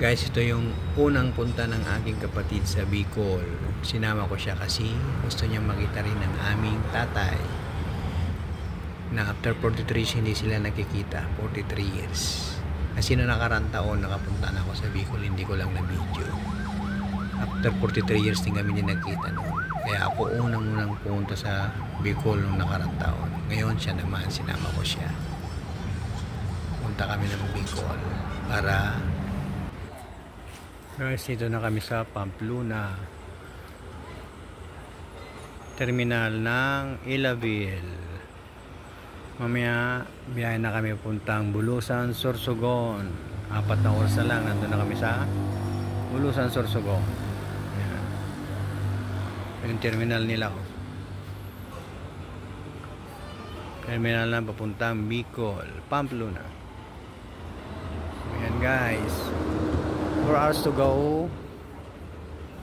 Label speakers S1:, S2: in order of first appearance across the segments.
S1: Guys, ito yung unang punta ng aking kapatid sa Bicol. Sinama ko siya kasi gusto niyang makita rin ng aming tatay. Na after 43 years hindi sila nakikita. 43 years. Kasi noong nakarang taon nakapunta na ako sa Bicol, hindi ko lang na video. After 43 years din kami din nagkita noon. Kaya ako unang pumunta sa Bicol noong nakarang taon. Ngayon siya naman, sinama ko siya. Punta kami ng Bicol para guys, dito na kami sa Pamplona terminal ng Ilaville. Mamaya biyahe na kami puntang Bulusan, Sorsogon. 4 na oras na lang, nandun na kami sa Bulusan, Sorsogon. Ayan. Yung terminal nila, oh. Terminal na papuntang Bicol, Pamplona. Ayan guys, 4 hours to go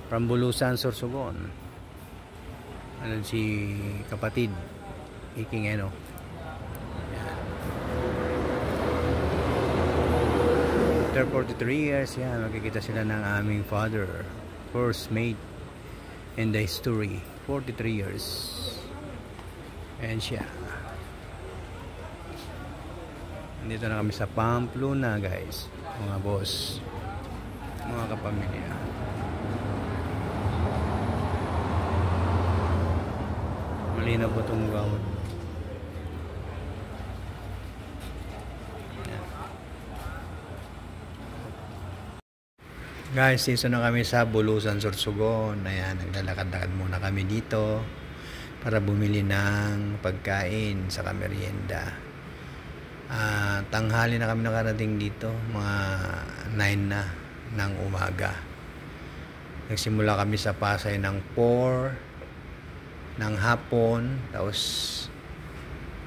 S1: from Bulusan, Sorsogon. Ano si kapatid iking ano. After 43 years, yan, makikita sila ng aming father, first mate in the history. 43 years. And siya. Nandito na kami sa Pamplona guys, mga boss, mga kapamilya. Malinaw po itong gawin. Guys, dito na kami sa Bulusan, Sorsogon. Ayan, naglalakad-lakad muna kami dito para bumili ng pagkain sa merienda. Tanghali na kami nakarating dito, mga 9 na ng umaga. Nagsimula kami sa Pasay ng 4 ng hapon, tapos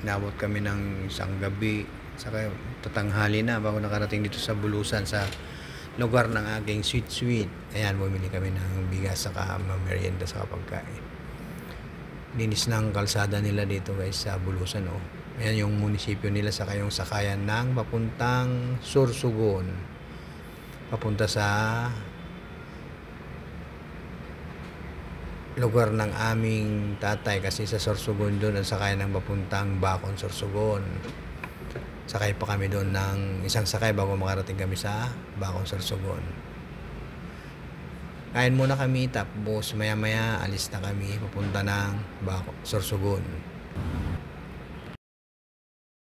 S1: inabot kami ng isang gabi, saka tatanghali na bago nakarating dito sa Bulusan, sa lugar ng aking sweet. Ayan, bumili kami ng bigas saka merienda sa pagkain. Linis ng kalsada nila dito guys sa Bulusan, oh. Ayan yung munisipyo nila, saka yung sakayan ng papuntang Sorsogon, papunta sa lugar ng aming tatay, kasi sa Sorsogon doon ang sakayan ng papuntang Bacon, Sorsogon. Sakay pa kami doon ng isang sakay bago makarating kami sa Bacon, Sorsogon. Kain muna kami, tapos maya maya alis na kami papunta ng Bacon, Sorsogon.